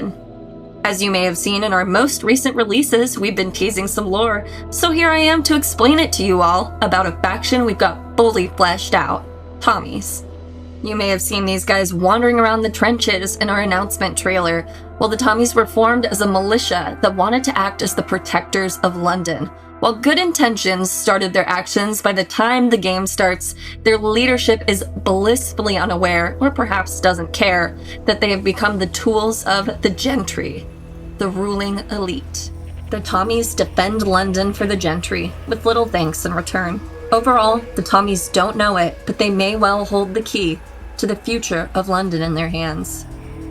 London. As you may have seen in our most recent releases, we've been teasing some lore, so here I am to explain it to you all about a faction we've got fully fleshed out, Tommies. You may have seen these guys wandering around the trenches in our announcement trailer. Well, the Tommies were formed as a militia that wanted to act as the protectors of London. While good intentions started their actions, by the time the game starts, their leadership is blissfully unaware, or perhaps doesn't care, that they have become the tools of the gentry, the ruling elite. The Tommies defend London for the gentry, with little thanks in return. Overall, the Tommies don't know it, but they may well hold the key to the future of London in their hands.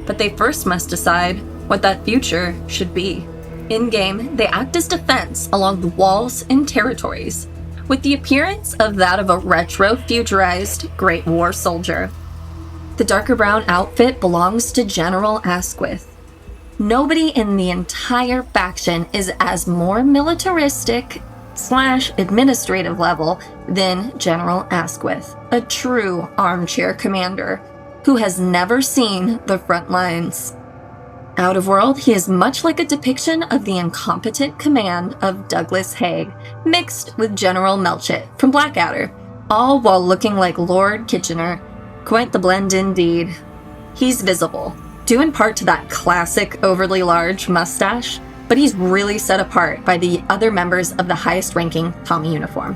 But they first must decide what that future should be. In-game, they act as defense along the walls and territories, with the appearance of that of a retro-futurized Great War soldier. The darker brown outfit belongs to 𝗟𝗔𝗟𝗍𝗍𝗢. Nobody in the entire faction is as more militaristic/administrative level than 𝗟𝗔𝗟𝗍𝗍𝗢, a true armchair commander who has never seen the front lines. Out of world, he is much like a depiction of the incompetent command of Douglas Haig, mixed with General Melchett from Blackadder, all while looking like Lord Kitchener. Quite the blend indeed. He's visible, due in part to that classic overly large mustache, but he's really set apart by the other members of the highest ranking Tommy uniform.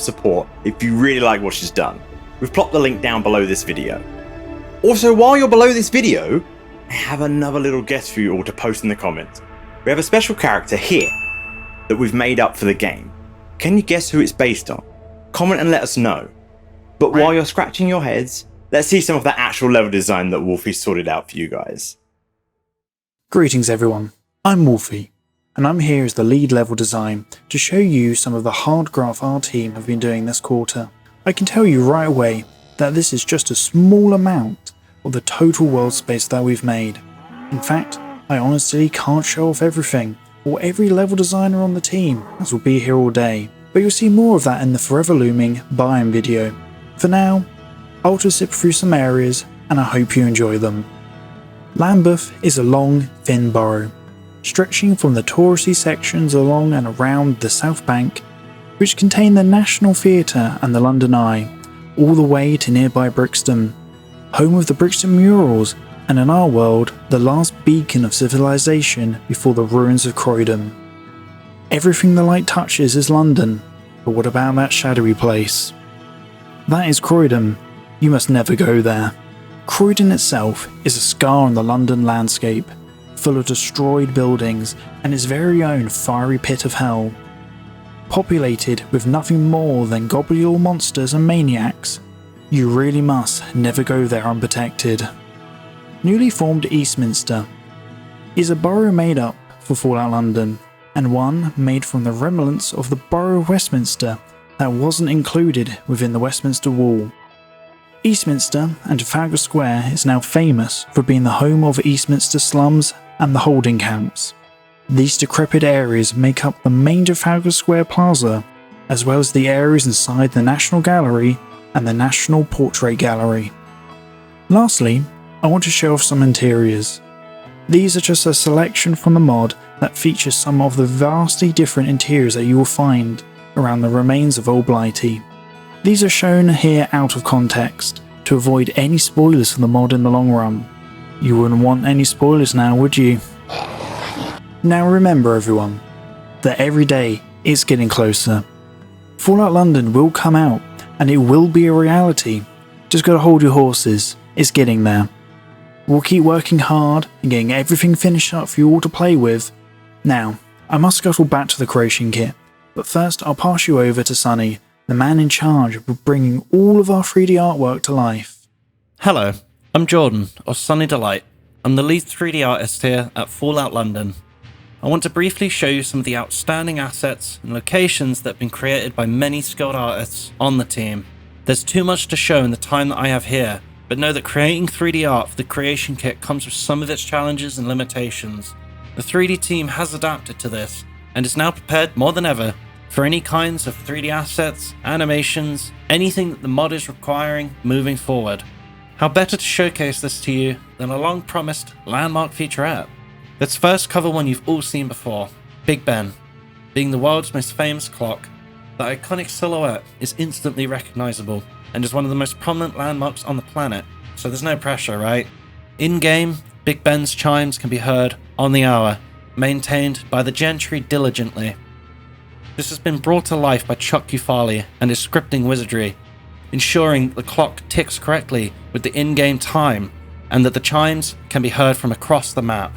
support if you really like what she's done. We've plopped the link down below this video. Also, while you're below this video, I have another little guess for you all to post in the comments. We have a special character here that we've made up for the game. Can you guess who it's based on? Comment and let us know. But while you're scratching your heads, let's see some of the actual level design that 𝗙𝗓𝗡 sorted out for you guys. Greetings everyone, I'm 𝗙𝗓𝗡, and I'm here as the lead level design to show you some of the hard graft our team have been doing this quarter. I can tell you right away that this is just a small amount of the total world space that we've made. In fact, I honestly can't show off everything or every level designer on the team, as we'll be here all day, but you'll see more of that in the forever looming biome video. For now, I'll just zip through some areas and I hope you enjoy them. Lambeth is a long, thin borough, stretching from the touristy sections along and around the South Bank, which contain the National Theatre and the London Eye, all the way to nearby Brixton, home of the Brixton murals, and in our world, the last beacon of civilization before the ruins of Croydon. Everything the light touches is London, but what about that shadowy place? That is Croydon. You must never go there. Croydon itself is a scar on the London landscape, full of destroyed buildings and its very own fiery pit of hell. Populated with nothing more than gobble monsters and maniacs, you really must never go there unprotected. Newly formed Eastminster is a borough made up for Fallout London, and one made from the remnants of the Borough of Westminster that wasn't included within the Westminster Wall. Eastminster and Trafalgar Square is now famous for being the home of Eastminster slums and the holding camps. These decrepit areas make up the main Trafalgar Square Plaza, as well as the areas inside the National Gallery and the National Portrait Gallery. Lastly, I want to show off some interiors. These are just a selection from the mod that features some of the vastly different interiors that you will find around the remains of Old Blighty. These are shown here out of context, to avoid any spoilers for the mod in the long run. You wouldn't want any spoilers now, would you? Now remember everyone, that every day is getting closer. Fallout London will come out, and it will be a reality. Just gotta hold your horses, it's getting there. We'll keep working hard and getting everything finished up for you all to play with. Now, I must scuttle back to the creation kit, but first I'll pass you over to Sunny, the man in charge of bringing all of our 3D artwork to life. Hello, I'm Jordan, of Sunny Delight. I'm the lead 3D artist here at Fallout London. I want to briefly show you some of the outstanding assets and locations that have been created by many skilled artists on the team. There's too much to show in the time that I have here, but know that creating 3D art for the creation kit comes with some of its challenges and limitations. The 3D team has adapted to this, and is now prepared more than ever for any kinds of 3D assets, animations, anything that the mod is requiring moving forward. How better to showcase this to you than a long-promised landmark featurette? Let's first cover one you've all seen before, Big Ben. Being the world's most famous clock, the iconic silhouette is instantly recognizable and is one of the most prominent landmarks on the planet, so there's no pressure, right? In-game, Big Ben's chimes can be heard on the hour, maintained by the gentry diligently. This has been brought to life by 𝗙𝗪𝗏 and his scripting wizardry, ensuring the clock ticks correctly with the in-game time and that the chimes can be heard from across the map.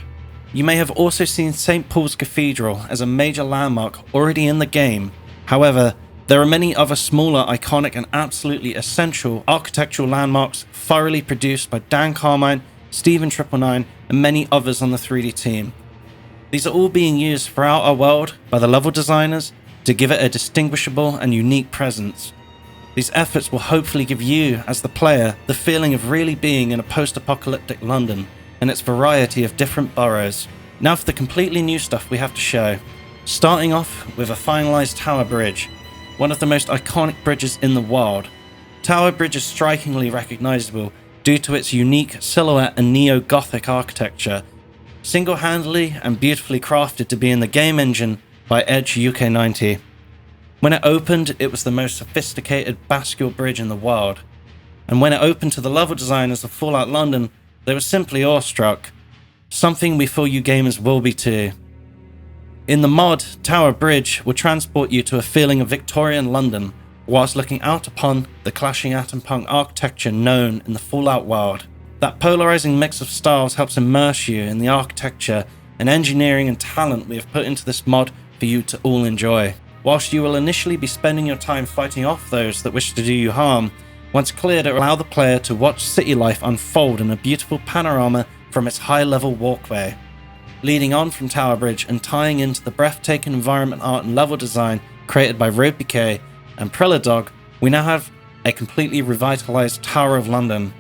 You may have also seen St. Paul's Cathedral as a major landmark already in the game. However, there are many other smaller, iconic and absolutely essential architectural landmarks thoroughly produced by Dan Carmine, Steven 999 and many others on the 3D team. These are all being used throughout our world by the level designers to give it a distinguishable and unique presence. These efforts will hopefully give you, as the player, the feeling of really being in a post-apocalyptic London and its variety of different boroughs. Now for the completely new stuff we have to show. Starting off with a finalized Tower Bridge, one of the most iconic bridges in the world. Tower Bridge is strikingly recognizable due to its unique silhouette and neo-Gothic architecture, single-handedly and beautifully crafted to be in the game engine by 𝗙𝗪𝗏. When it opened, it was the most sophisticated bascule bridge in the world, and when it opened to the level designers of Fallout London, they were simply awestruck, something we feel you gamers will be too. In the mod, Tower Bridge will transport you to a feeling of Victorian London, whilst looking out upon the clashing atom punk architecture known in the Fallout world. That polarizing mix of styles helps immerse you in the architecture and engineering and talent we have put into this mod for you to all enjoy. Whilst you will initially be spending your time fighting off those that wish to do you harm, once cleared it will allow the player to watch city life unfold in a beautiful panorama from its high-level walkway. Leading on from Tower Bridge and tying into the breathtaking environment art and level design created by 𝗏𝗏 and 𝗏𝗏𝗏𝗏, we now have a completely revitalized Tower of London,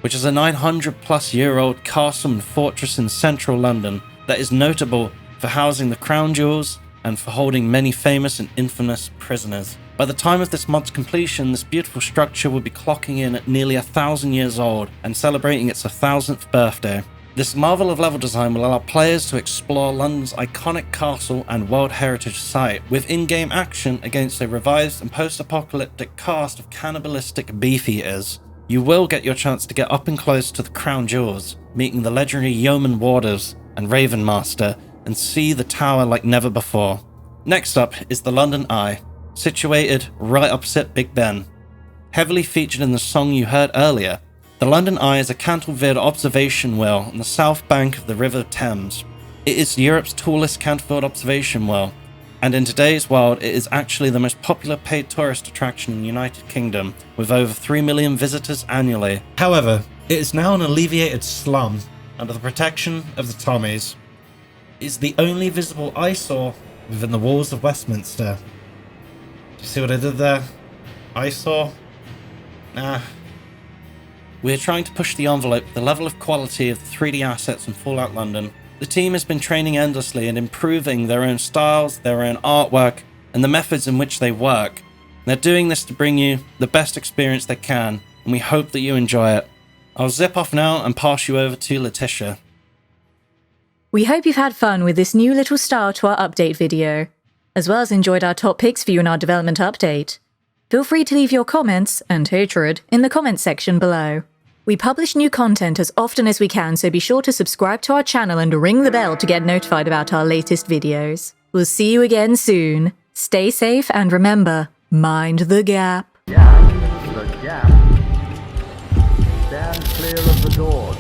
which is a 900-plus-year-old castle and fortress in central London that is notable for housing the crown jewels and for holding many famous and infamous prisoners. By the time of this mod's completion, this beautiful structure will be clocking in at nearly 1,000 years old and celebrating its 1,000th birthday. This marvel of level design will allow players to explore London's iconic castle and World Heritage Site with in-game action against a revised and post-apocalyptic cast of cannibalistic beef-eaters. You will get your chance to get up and close to the crown jewels, meeting the legendary yeoman warders and Raven Master, and see the tower like never before. Next up is the London Eye, situated right opposite Big Ben. Heavily featured in the song you heard earlier, the London Eye is a cantilevered observation well on the south bank of the River Thames. It is Europe's tallest cantilevered observation well, and in today's world it is actually the most popular paid tourist attraction in the United Kingdom, with over 3 million visitors annually. However, it is now an alleviated slum under the protection of the Tommies. It is the only visible eyesore within the walls of Westminster. Do you see what I did there? Eyesore? Nah. We are trying to push the envelope with the level of quality of the 3D assets in Fallout London. The team has been training endlessly and improving their own styles, their own artwork, and the methods in which they work. They're doing this to bring you the best experience they can, and we hope that you enjoy it. I'll zip off now and pass you over to Letitia. We hope you've had fun with this new little start to our update video, as well as enjoyed our top picks for you in our development update. Feel free to leave your comments and hatred in the comments section below. We publish new content as often as we can, so be sure to subscribe to our channel and ring the bell to get notified about our latest videos. We'll see you again soon. Stay safe and remember, mind the gap. Gap, the gap. Stand clear of the door.